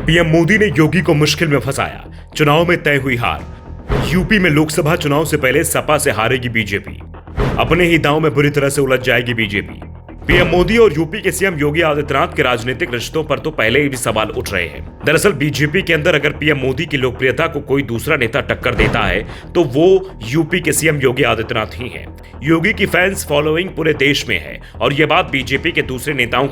PM Modi ने योगी को मुश्किल में फंसाया, चुनाव में तय हुई हार। यूपी में लोकसभा चुनाव से पहले सपा से हारेगी बीजेपी, अपने ही दांव में बुरी तरह से उलझ जाएगी बीजेपी। पीएम मोदी और यूपी के सीएम योगी आदित्यनाथ के राजनीतिक रिश्तों पर तो पहले ही भी सवाल उठ रहे हैं। दरअसल बीजेपी के अंदर अगर पीएम मोदी की लोकप्रियता को कोई दूसरा नेता टक्कर देता है तो वो यूपी के सीएम योगी आदित्यनाथ ही हैं। योगी की फैंस फॉलोइंग पूरे देश में है और यह बात बीजेपी के दूसरे नेताओं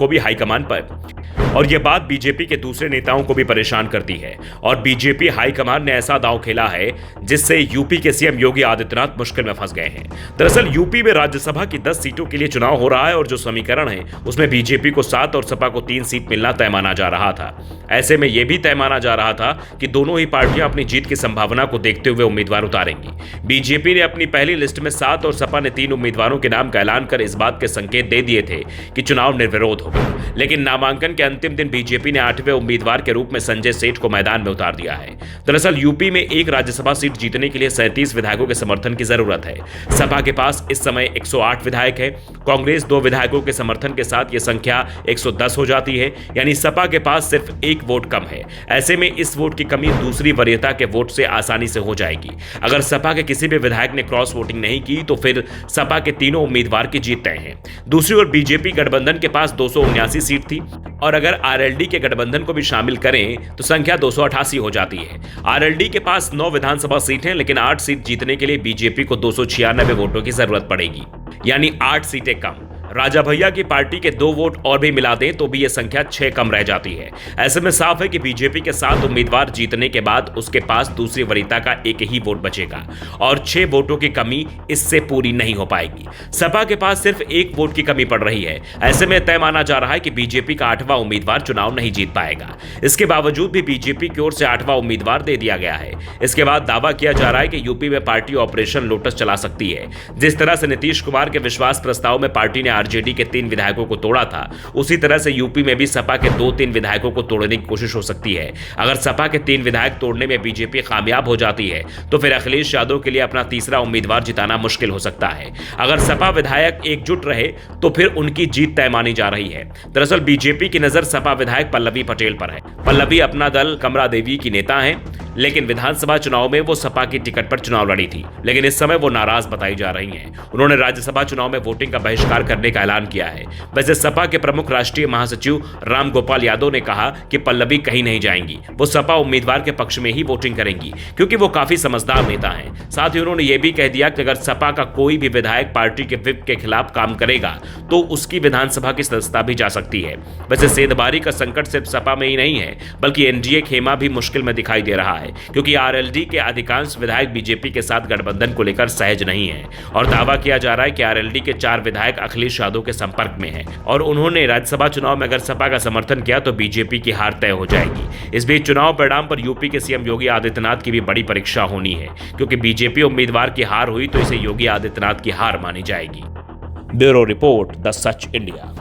को भी परेशान करती है। और बीजेपी हाईकमान ने ऐसा दांव खेला है जिससे यूपी के सीएम योगी आदित्यनाथ मुश्किल में फंस गए हैं। दरअसल यूपी में राज्यसभा की 10 सीटों के लिए चुनाव हो रहा है और जो समीकरण है उसमें बीजेपी को 7 और सपा को 3 सीट मिलना तय माना जा रहा था। ऐसे में यह भी तय माना जा रहा था कि दोनों ही पार्टियां अपनी जीत की संभावना को देखते हुए उम्मीदवार उतारेंगी। बीजेपी ने अपनी पहली लिस्ट में 7 और सपा ने 3 उम्मीदवारों के नाम का ऐलान कर इस बात के संकेत दे दिए थे कि चुनाव निर्विरोध होगा। लेकिन नामांकन के अंतिम दिन बीजेपी ने 8वें उम्मीदवार के रूप में संजय सेठ को मैदान में उतार दिया है। दरअसल यूपी में एक राज्यसभा सीट जीतने के लिए 37 विधायकों के समर्थन की जरूरत है। सपा के पास इस समय 108 विधायक है। कांग्रेस 2 विधायकों के समर्थन के साथ यह संख्या 110 हो जाती है, यानी सपा के पास सिर्फ 1 वोट कम है। ऐसे में इस वोट की कमी दूसरी वरीयता के वोट से आसानी से हो जाएगी। अगर सपा के किसी भी विधायक ने क्रॉस वोटिंग नहीं की तो फिर सपा के तीनों उम्मीदवार की जीत तय है। दूसरी ओर बीजेपी गठबंधन के पास 279 सीट थी और अगर आरएलडी के गठबंधन को भी शामिल करें तो संख्या 288 हो जाती है। आरएलडी के पास 9 विधानसभा सीट हैं, लेकिन 8 सीट जीतने के लिए बीजेपी को 296 वोटों की जरूरत पड़ेगी, यानी 8 सीटें कम। राजा भैया की पार्टी के 2 वोट और भी मिला दें तो भी यह संख्या 6 कम रह जाती है। ऐसे में साफ है कि बीजेपी के 7 उम्मीदवार जीतने के बाद उसके पास दूसरी वरीयता का 1 ही वोट बचेगा और 6 वोटों की कमी इससे पूरी नहीं हो पाएगी। सपा के पास सिर्फ 1 वोट की कमी पड़ रही है। ऐसे में तय माना जा रहा है कि बीजेपी का 8वां उम्मीदवार चुनाव नहीं जीत पाएगा। इसके बावजूद भी बीजेपी की ओर से 8वां उम्मीदवार दे दिया गया है। इसके बाद दावा किया जा रहा है कि यूपी में पार्टी ऑपरेशन लोटस चला सकती है। जिस तरह से नीतीश कुमार के विश्वास प्रस्ताव में पार्टी ने आरजेडी के 3 विधायकों को तोड़ा था, उसी तरह से यूपी में भी सपा के 2-3 विधायकों को तोड़ने की कोशिश हो सकती है। अगर सपा के 3 विधायक तोड़ने में बीजेपी कामयाब हो जाती है तो फिर अखिलेश यादव के लिए अपना तीसरा उम्मीदवार जिताना मुश्किल हो सकता है। अगर सपा विधायक एकजुट रहे तो फिर उनकी जीत तय मानी जा रही है। दरअसल बीजेपी की नजर सपा विधायक पल्लवी पटेल पर है। पल्लवी अपना दल कमला देवी की नेता है, लेकिन विधानसभा चुनाव में वो सपा की टिकट पर चुनाव लड़ी थी, लेकिन इस समय वो नाराज बताई जा रही हैं। उन्होंने राज्यसभा चुनाव में वोटिंग का बहिष्कार करने का ऐलान किया है। वैसे सपा के प्रमुख राष्ट्रीय महासचिव राम गोपाल यादव ने कहा कि पल्लवी कहीं नहीं जाएंगी, वो सपा उम्मीदवार के पक्ष में ही वोटिंग करेंगी क्योंकि वो काफी समझदार नेता हैं। साथ ही उन्होंने ये भी कह दिया कि अगर सपा का कोई भी विधायक पार्टी के व्हिप के खिलाफ काम करेगा तो उसकी विधानसभा की सदस्यता भी जा सकती है। वैसे सेंधमारी का संकट सिर्फ सपा में ही नहीं है, बल्कि एनडीए खेमा भी मुश्किल में दिखाई दे रहा है क्योंकि आरएलडी के अधिकांश विधायक बीजेपी के साथ गठबंधन को लेकर सहज नहीं है और दावा किया जा रहा है कि आरएलडी के 4 विधायक अखिलेश यादव के संपर्क में हैं और उन्होंने राज्यसभा चुनाव में अगर सपा का समर्थन किया तो बीजेपी की हार तय हो जाएगी। इस बीच चुनाव परिणाम पर यूपी के सीएम योगी आदित्यनाथ की भी बड़ी परीक्षा होनी है क्योंकि बीजेपी उम्मीदवार की हार हुई तो इसे योगी आदित्यनाथ की हार मानी जाएगी। Bureau report, the such India.